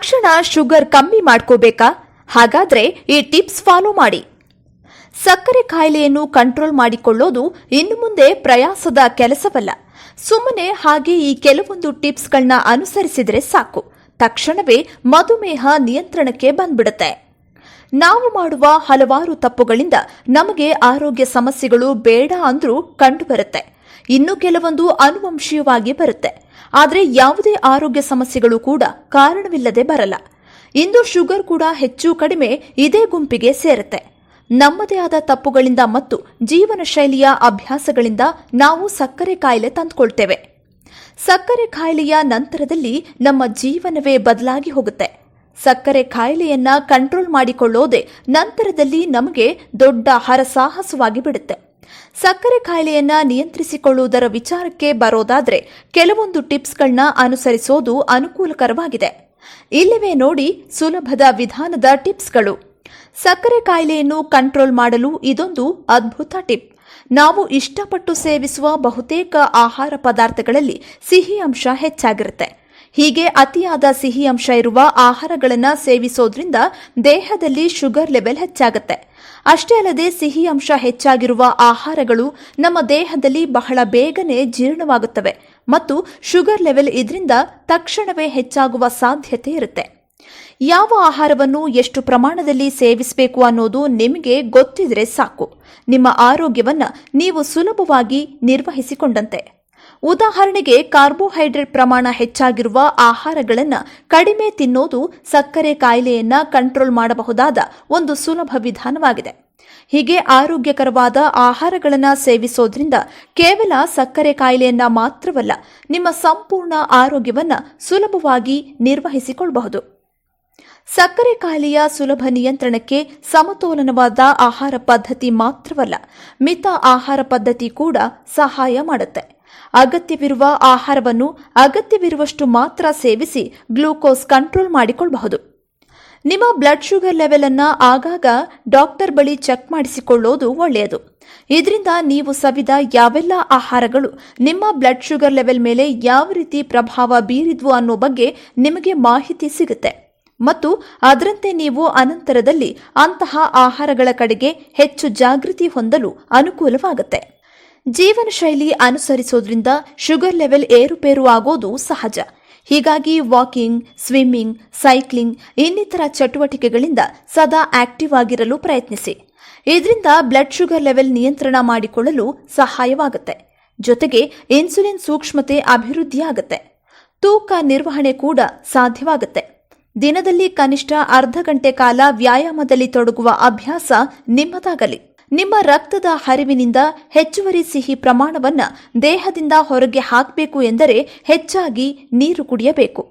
ತಕ್ಷಣ ಶುಗರ್ ಕಮ್ಮಿ ಮಾಡ್ಕೋಬೇಕಾ? ಹಾಗಾದ್ರೆ ಈ ಟಿಪ್ಸ್ ಫಾಲೋ ಮಾಡಿ. ಸಕ್ಕರೆ ಕಾಯಿಲೆಯನ್ನು ಕಂಟ್ರೋಲ್ ಮಾಡಿಕೊಳ್ಳೋದು ಇನ್ನು ಮುಂದೆ ಪ್ರಯಾಸದ ಕೆಲಸವಲ್ಲ. ಸುಮ್ಮನೆ ಹಾಗೆ ಈ ಕೆಲವೊಂದು ಟಿಪ್ಸ್ಗಳನ್ನ ಅನುಸರಿಸಿದರೆ ಸಾಕು, ತಕ್ಷಣವೇ ಮಧುಮೇಹ ನಿಯಂತ್ರಣಕ್ಕೆ ಬಂದ್ಬಿಡುತ್ತೆ. ನಾವು ಮಾಡುವ ಹಲವಾರು ತಪ್ಪುಗಳಿಂದ ನಮಗೆ ಆರೋಗ್ಯ ಸಮಸ್ಯೆಗಳು ಬೇಡ ಅಂದ್ರೂ ಕಂಡುಬರುತ್ತೆ. ಇನ್ನು ಕೆಲವೊಂದು ಆನುವಂಶೀಯವಾಗಿ ಬರುತ್ತೆ. ಆದರೆ ಯಾವುದೇ ಆರೋಗ್ಯ ಸಮಸ್ಯೆಗಳು ಕೂಡ ಕಾರಣವಿಲ್ಲದೆ ಬರಲ್ಲ. ಇಂದು ಶುಗರ್ ಕೂಡ ಹೆಚ್ಚು ಕಡಿಮೆ ಇದೇ ಗುಂಪಿಗೆ ಸೇರುತ್ತೆ. ನಮ್ಮದೇ ಆದ ತಪ್ಪುಗಳಿಂದ ಮತ್ತು ಜೀವನ ಶೈಲಿಯ ಅಭ್ಯಾಸಗಳಿಂದ ನಾವು ಸಕ್ಕರೆ ಕಾಯಿಲೆ ತಂದುಕೊಳ್ತೇವೆ. ಸಕ್ಕರೆ ಕಾಯಿಲೆಯ ನಂತರದಲ್ಲಿ ನಮ್ಮ ಜೀವನವೇ ಬದಲಾಗಿ ಹೋಗುತ್ತೆ. ಸಕ್ಕರೆ ಕಾಯಿಲೆಯನ್ನ ಕಂಟ್ರೋಲ್ ಮಾಡಿಕೊಳ್ಳೋದೇ ನಂತರದಲ್ಲಿ ನಮಗೆ ದೊಡ್ಡ ಹರಸಾಹಸವಾಗಿ ಬಿಡುತ್ತೆ. ಸಕ್ಕರೆ ಕಾಯಿಲೆಯನ್ನ ನಿಯಂತ್ರಿಸಿಕೊಳ್ಳುವುದರ ವಿಚಾರಕ್ಕೆ ಬರೋದಾದ್ರೆ ಕೆಲವೊಂದು ಟಿಪ್ಸ್ಗಳನ್ನ ಅನುಸರಿಸೋದು ಅನುಕೂಲಕರವಾಗಿದೆ. ಇಲ್ಲಿವೆ ನೋಡಿ ಸುಲಭದ ವಿಧಾನದ ಟಿಪ್ಸ್ಗಳು. ಸಕ್ಕರೆ ಕಾಯಿಲೆಯನ್ನು ಕಂಟ್ರೋಲ್ ಮಾಡಲು ಇದೊಂದು ಅದ್ಭುತ ಟಿಪ್. ನಾವು ಇಷ್ಟಪಟ್ಟು ಸೇವಿಸುವ ಬಹುತೇಕ ಆಹಾರ ಪದಾರ್ಥಗಳಲ್ಲಿ ಸಿಹಿ ಅಂಶ ಹೆಚ್ಚಾಗಿರುತ್ತೆ. ಹೀಗೆ ಅತಿಯಾದ ಸಿಹಿ ಅಂಶ ಇರುವ ಆಹಾರಗಳನ್ನು ಸೇವಿಸೋದ್ರಿಂದ ದೇಹದಲ್ಲಿ ಶುಗರ್ ಲೆವೆಲ್ ಹೆಚ್ಚಾಗುತ್ತೆ. ಅಷ್ಟೇ ಅಲ್ಲದೆ ಸಿಹಿ ಅಂಶ ಹೆಚ್ಚಾಗಿರುವ ಆಹಾರಗಳು ನಮ್ಮ ದೇಹದಲ್ಲಿ ಬಹಳ ಬೇಗನೆ ಜೀರ್ಣವಾಗುತ್ತವೆ ಮತ್ತು ಶುಗರ್ ಲೆವೆಲ್ ಇದರಿಂದ ತಕ್ಷಣವೇ ಹೆಚ್ಚಾಗುವ ಸಾಧ್ಯತೆ ಇರುತ್ತೆ. ಯಾವ ಆಹಾರವನ್ನು ಎಷ್ಟು ಪ್ರಮಾಣದಲ್ಲಿ ಸೇವಿಸಬೇಕು ಅನ್ನೋದು ನಿಮಗೆ ಗೊತ್ತಿದ್ರೆ ಸಾಕು, ನಿಮ್ಮ ಆರೋಗ್ಯವನ್ನ ನೀವು ಸುಲಭವಾಗಿ ನಿರ್ವಹಿಸಿಕೊಂಡಂತೆ. ಉದಾಹರಣೆಗೆ ಕಾರ್ಬೋಹೈಡ್ರೇಟ್ ಪ್ರಮಾಣ ಹೆಚ್ಚಾಗಿರುವ ಆಹಾರಗಳನ್ನು ಕಡಿಮೆ ತಿನ್ನೋದು ಸಕ್ಕರೆ ಕಾಯಿಲೆಯನ್ನ ಕಂಟ್ರೋಲ್ ಮಾಡಬಹುದಾದ ಒಂದು ಸುಲಭ ವಿಧಾನವಾಗಿದೆ. ಹೀಗೆ ಆರೋಗ್ಯಕರವಾದ ಆಹಾರಗಳನ್ನು ಸೇವಿಸೋದ್ರಿಂದ ಕೇವಲ ಸಕ್ಕರೆ ಕಾಯಿಲೆಯನ್ನ ಮಾತ್ರವಲ್ಲ, ನಿಮ್ಮ ಸಂಪೂರ್ಣ ಆರೋಗ್ಯವನ್ನ ಸುಲಭವಾಗಿ ನಿರ್ವಹಿಸಿಕೊಳ್ಳಬಹುದು. ಸಕ್ಕರೆ ಕಾಯಿಲೆಯ ಸುಲಭ ನಿಯಂತ್ರಣಕ್ಕೆ ಸಮತೋಲನವಾದ ಆಹಾರ ಪದ್ಧತಿ ಮಾತ್ರವಲ್ಲ, ಮಿತ ಆಹಾರ ಪದ್ಧತಿ ಕೂಡ ಸಹಾಯ ಮಾಡುತ್ತೆ. ಅಗತ್ಯವಿರುವ ಆಹಾರವನ್ನು ಅಗತ್ಯವಿರುವಷ್ಟು ಮಾತ್ರ ಸೇವಿಸಿ ಗ್ಲೂಕೋಸ್ ಕಂಟ್ರೋಲ್ ಮಾಡಿಕೊಳ್ಳಬಹುದು. ನಿಮ್ಮ ಬ್ಲಡ್ ಶುಗರ್ ಲೆವೆಲ್ ಅನ್ನ ಆಗಾಗ ಡಾಕ್ಟರ್ ಬಳಿ ಚೆಕ್ ಮಾಡಿಸಿಕೊಳ್ಳೋದು ಒಳ್ಳೆಯದು. ಇದರಿಂದ ನೀವು ಸವಿದ ಯಾವೆಲ್ಲ ಆಹಾರಗಳು ನಿಮ್ಮ ಬ್ಲಡ್ ಶುಗರ್ ಲೆವೆಲ್ ಮೇಲೆ ಯಾವ ರೀತಿ ಪ್ರಭಾವ ಬೀರಿದ್ವು ಅನ್ನೋ ಬಗ್ಗೆ ನಿಮಗೆ ಮಾಹಿತಿ ಸಿಗುತ್ತೆ ಮತ್ತು ಅದರಂತೆ ನೀವು ಅನಂತರದಲ್ಲಿ ಅಂತಹ ಆಹಾರಗಳ ಕಡೆಗೆ ಹೆಚ್ಚು ಜಾಗೃತಿ ಹೊಂದಲು ಅನುಕೂಲವಾಗುತ್ತೆ. ಜೀವನ ಶೈಲಿ ಅನುಸರಿಸೋದ್ರಿಂದ ಶುಗರ್ ಲೆವೆಲ್ ಏರುಪೇರು ಆಗೋದು ಸಹಜ. ಹೀಗಾಗಿ ವಾಕಿಂಗ್, ಸ್ವಿಮ್ಮಿಂಗ್, ಸೈಕ್ಲಿಂಗ್ ಇನ್ನಿತರ ಚಟುವಟಿಕೆಗಳಿಂದ ಸದಾ ಆಕ್ಟಿವ್ ಆಗಿರಲು ಪ್ರಯತ್ನಿಸಿ. ಇದರಿಂದ ಬ್ಲಡ್ ಶುಗರ್ ಲೆವೆಲ್ ನಿಯಂತ್ರಣ ಮಾಡಿಕೊಳ್ಳಲು ಸಹಾಯವಾಗುತ್ತೆ. ಜೊತೆಗೆ ಇನ್ಸುಲಿನ್ ಸೂಕ್ಷ್ಮತೆ ಅಭಿವೃದ್ಧಿಯಾಗುತ್ತೆ. ತೂಕ ನಿರ್ವಹಣೆ ಕೂಡ ಸಾಧ್ಯವಾಗುತ್ತೆ. ದಿನದಲ್ಲಿ ಕನಿಷ್ಠ ಅರ್ಧ ಗಂಟೆ ಕಾಲ ವ್ಯಾಯಾಮದಲ್ಲಿ ತೊಡಗುವ ಅಭ್ಯಾಸ ನಿಮ್ಮದಾಗಲಿ. ನಿಮ್ಮ ರಕ್ತದ ಹರಿವಿನಿಂದ ಹೆಚ್ಚುವರಿ ಸಿಹಿ ಪ್ರಮಾಣವನ್ನು ದೇಹದಿಂದ ಹೊರಗೆ ಹಾಕಬೇಕು ಎಂದರೆ ಹೆಚ್ಚಾಗಿ ನೀರು ಕುಡಿಯಬೇಕು.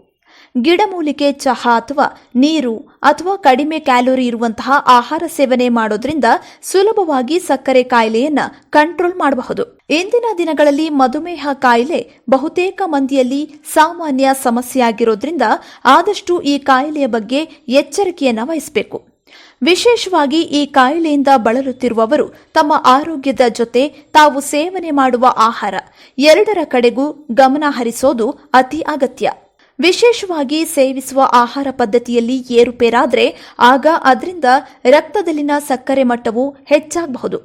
ಗಿಡಮೂಲಿಕೆ ಚಹಾ ಅಥವಾ ನೀರು ಅಥವಾ ಕಡಿಮೆ ಕ್ಯಾಲೋರಿ ಇರುವಂತಹ ಆಹಾರ ಸೇವನೆ ಮಾಡೋದ್ರಿಂದ ಸುಲಭವಾಗಿ ಸಕ್ಕರೆ ಕಾಯಿಲೆಯನ್ನ ಕಂಟ್ರೋಲ್ ಮಾಡಬಹುದು. ಇಂದಿನ ದಿನಗಳಲ್ಲಿ ಮಧುಮೇಹ ಕಾಯಿಲೆ ಬಹುತೇಕ ಮಂದಿಯಲ್ಲಿ ಸಾಮಾನ್ಯ ಸಮಸ್ಯೆಯಾಗಿರೋದ್ರಿಂದ ಆದಷ್ಟು ಈ ಕಾಯಿಲೆಯ ಬಗ್ಗೆ ಎಚ್ಚರಿಕೆಯನ್ನು ವಹಿಸಬೇಕು. ವಿಶೇಷವಾಗಿ ಈ ಕಾಯಿಲೆಯಿಂದ ಬಳಲುತ್ತಿರುವವರು ತಮ್ಮ ಆರೋಗ್ಯದ ಜೊತೆ ತಾವು ಸೇವನೆ ಮಾಡುವ ಆಹಾರ ಎರಡರ ಕಡೆಗೂ ಗಮನ ಹರಿಸೋದು ಅತಿ ಅಗತ್ಯ. ವಿಶೇಷವಾಗಿ ಸೇವಿಸುವ ಆಹಾರ ಪದ್ಧತಿಯಲ್ಲಿ ಏರುಪೇರಾದರೆ ಆಗ ಅದರಿಂದ ರಕ್ತದಲ್ಲಿನ ಸಕ್ಕರೆ ಮಟ್ಟವು ಹೆಚ್ಚಾಗಬಹುದು.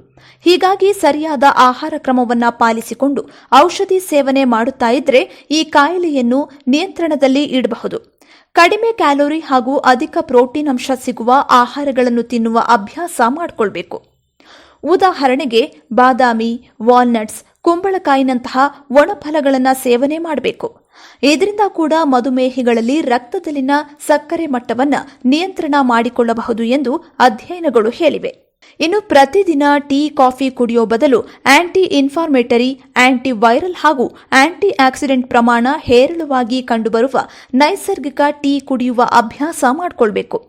ಹೀಗಾಗಿ ಸರಿಯಾದ ಆಹಾರ ಕ್ರಮವನ್ನು ಪಾಲಿಸಿಕೊಂಡು ಔಷಧಿ ಸೇವನೆ ಮಾಡುತ್ತಾ ಇದ್ರೆ ಈ ಕಾಯಿಲೆಯನ್ನು ನಿಯಂತ್ರಣದಲ್ಲಿ ಇಡಬಹುದು. ಕಡಿಮೆ ಕ್ಯಾಲೋರಿ ಹಾಗೂ ಅಧಿಕ ಪ್ರೋಟೀನ್ ಅಂಶ ಸಿಗುವ ಆಹಾರಗಳನ್ನು ತಿನ್ನುವ ಅಭ್ಯಾಸ ಮಾಡಿಕೊಳ್ಬೇಕು. ಉದಾಹರಣೆಗೆ ಬಾದಾಮಿ, ವಾಲ್ನಟ್ಸ್, ಕುಂಬಳಕಾಯಿನಂತಹ ಒಣಫಲಗಳನ್ನು ಸೇವನೆ ಮಾಡಬೇಕು. ಇದರಿಂದ ಕೂಡ ಮಧುಮೇಹಿಗಳಲ್ಲಿ ರಕ್ತದಲ್ಲಿನ ಸಕ್ಕರೆ ಮಟ್ಟವನ್ನು ನಿಯಂತ್ರಣ ಮಾಡಿಕೊಳ್ಳಬಹುದು ಎಂದು ಅಧ್ಯಯನಗಳು ಹೇಳಿವೆ. ಇನ್ನು ಪ್ರತಿದಿನ ಟೀ, ಕಾಫಿ ಕುಡಿಯೋ ಬದಲು ಆಂಟಿ ಇನ್ಫ್ಲಾಮೇಟರಿ, ಆಂಟಿ ವೈರಲ್ ಹಾಗೂ ಆಂಟಿ ಆಕ್ಸಿಡೆಂಟ್ ಪ್ರಮಾಣ ಹೇರಳವಾಗಿ ಕಂಡುಬರುವ ನೈಸರ್ಗಿಕ ಟೀ ಕುಡಿಯುವ ಅಭ್ಯಾಸ ಮಾಡಿಕೊಳ್ಬೇಕು.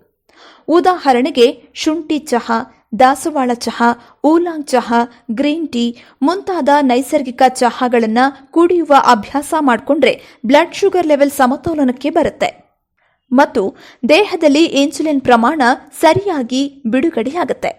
ಉದಾಹರಣೆಗೆ ಶುಂಠಿ ಚಹಾ, ದಾಸವಾಳ ಚಹಾ, ಊಲಾಂಗ್ ಚಹಾ, ಗ್ರೀನ್ ಟೀ ಮುಂತಾದ ನೈಸರ್ಗಿಕ ಚಹಾಗಳನ್ನು ಕುಡಿಯುವ ಅಭ್ಯಾಸ ಮಾಡಿಕೊಂಡ್ರೆ ಬ್ಲಡ್ ಶುಗರ್ ಲೆವೆಲ್ ಸಮತೋಲನಕ್ಕೆ ಬರುತ್ತೆ ಮತ್ತು ದೇಹದಲ್ಲಿ ಇನ್ಸುಲಿನ್ ಪ್ರಮಾಣ ಸರಿಯಾಗಿ ಬಿಡುಗಡೆಯಾಗುತ್ತೆ.